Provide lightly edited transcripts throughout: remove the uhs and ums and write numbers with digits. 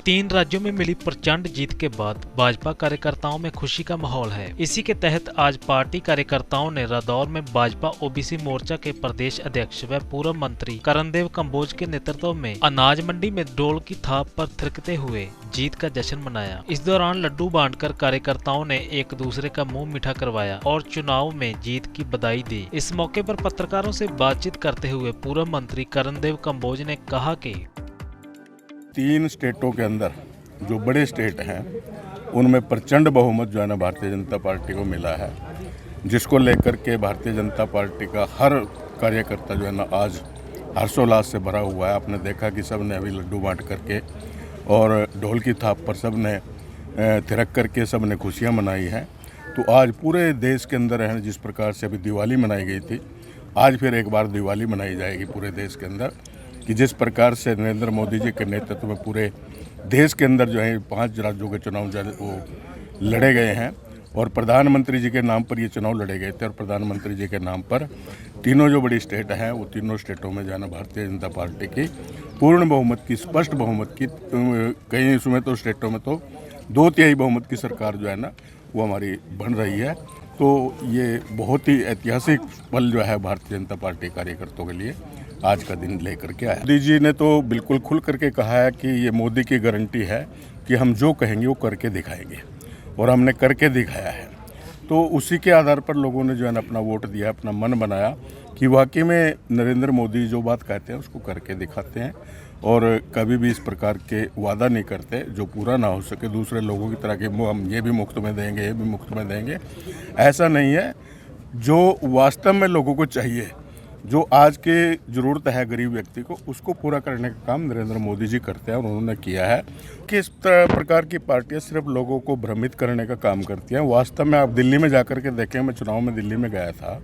3 राज्यों में मिली प्रचंड जीत के बाद भाजपा कार्यकर्ताओं में खुशी का माहौल है। इसी के तहत आज पार्टी कार्यकर्ताओं ने रादौर में भाजपा ओबीसी मोर्चा के प्रदेश अध्यक्ष व पूर्व मंत्री करणदेव कंबोज के नेतृत्व में अनाज मंडी में ढोल की थाप पर थिरकते हुए जीत का जश्न मनाया। इस दौरान लड्डू बांटकर कार्यकर्ताओं ने एक दूसरे का मुंह मीठा करवाया और चुनाव में जीत की बधाई दी। इस मौके पर पत्रकारों से बातचीत करते हुए पूर्व मंत्री करणदेव कंबोज ने कहा कि 3 स्टेटों के अंदर जो बड़े स्टेट हैं उनमें प्रचंड बहुमत जो है ना भारतीय जनता पार्टी को मिला है, जिसको लेकर के भारतीय जनता पार्टी का हर कार्यकर्ता जो है ना आज हर्षोल्लास से भरा हुआ है। आपने देखा कि सब ने अभी लड्डू बांट करके और ढोल की थाप पर सब ने थिरक करके सब ने खुशियाँ मनाई हैं। तो आज पूरे देश के अंदर है जिस प्रकार से अभी दिवाली मनाई गई थी, आज फिर एक बार दिवाली मनाई जाएगी पूरे देश के अंदर, कि जिस प्रकार से नरेंद्र मोदी जी के नेतृत्व में पूरे देश के अंदर जो है 5 राज्यों के चुनाव जो है वो लड़े गए हैं और प्रधानमंत्री जी के नाम पर ये चुनाव लड़े गए थे। और प्रधानमंत्री जी के नाम पर तीनों जो बड़ी स्टेट हैं वो तीनों स्टेटों में जो है ना भारतीय जनता पार्टी की पूर्ण बहुमत की, स्पष्ट बहुमत की, कई इसमें तो स्टेटों में तो 2/3 बहुमत की सरकार जो है ना वो हमारी बन रही है। तो ये बहुत ही ऐतिहासिक पल जो है भारतीय जनता पार्टी कार्यकर्ताओं के लिए आज का दिन लेकर के आया। मोदी जी ने तो बिल्कुल खुल करके कहा है कि ये मोदी की गारंटी है कि हम जो कहेंगे वो करके दिखाएंगे, और हमने करके दिखाया है। तो उसी के आधार पर लोगों ने जो है ना अपना वोट दिया, अपना मन बनाया कि वाकई में नरेंद्र मोदी जो बात कहते हैं उसको करके दिखाते हैं और कभी भी इस प्रकार के वादा नहीं करते जो पूरा ना हो सके। दूसरे लोगों की तरह के हम ये भी मुफ्त में देंगे, ये भी मुफ्त में देंगे, ऐसा नहीं है। जो वास्तव में लोगों को चाहिए, जो आज के ज़रूरत है गरीब व्यक्ति को, उसको पूरा करने का काम नरेंद्र मोदी जी करते हैं और उन्होंने किया है। कि इस प्रकार की पार्टियां सिर्फ लोगों को भ्रमित करने का काम करती हैं। वास्तव में आप दिल्ली में जाकर के देखें, मैं चुनाव में दिल्ली में गया था,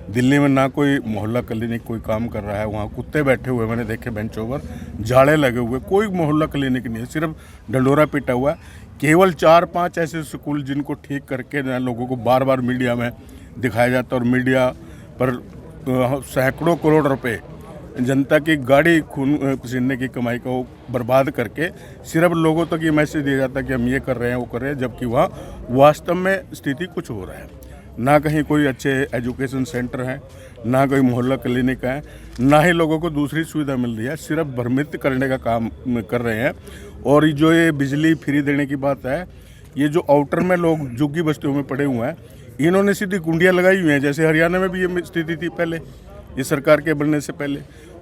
दिल्ली में ना कोई मोहल्ला क्लिनिक कोई काम कर रहा है, वहाँ कुत्ते बैठे हुए मैंने देखे बेंचों पर, झाड़े लगे हुए, कोई मोहल्ला क्लिनिक नहीं है, सिर्फ डंडोरा पीटा हुआ है। केवल 4-5 ऐसे स्कूल जिनको ठीक करके लोगों को बार बार मीडिया में दिखाया जाता है और मीडिया पर सैकड़ों करोड़ रुपए जनता की गाड़ी खून पसीने की कमाई को बर्बाद करके सिर्फ लोगों तक ये मैसेज दिया जाता है कि हम ये कर रहे हैं वो कर रहे हैं, जबकि वहाँ वास्तव में स्थिति कुछ हो रहा है। ना कहीं कोई अच्छे एजुकेशन सेंटर हैं, ना कोई मोहल्ला क्लिनिक है, ना ही लोगों को दूसरी सुविधा मिल रही है, सिर्फ भ्रमित करने का काम कर रहे हैं। और जो ये बिजली फ्री देने की बात है, ये जो आउटर में लोग झुग्गी बस्तियों में पड़े हुए हैं, इन्होंने सीधी कुंडियाँ लगाई हुई हैं। जैसे हरियाणा में भी ये स्थिति थी पहले, ये सरकार के बनने से पहले,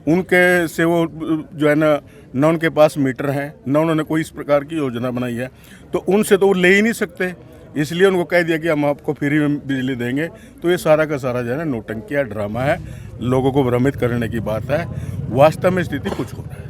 उनके से वो जो है ना उनके पास मीटर हैं, ना उन्होंने कोई इस प्रकार की योजना बनाई है, तो उनसे तो वो ले ही नहीं सकते, इसलिए उनको कह दिया कि हम आपको फ्री में बिजली देंगे। तो ये सारा का सारा जो है ना नौटंकी ड्रामा है, लोगों को भ्रमित करने की बात है। वास्तव में स्थिति कुछ हो रहा है।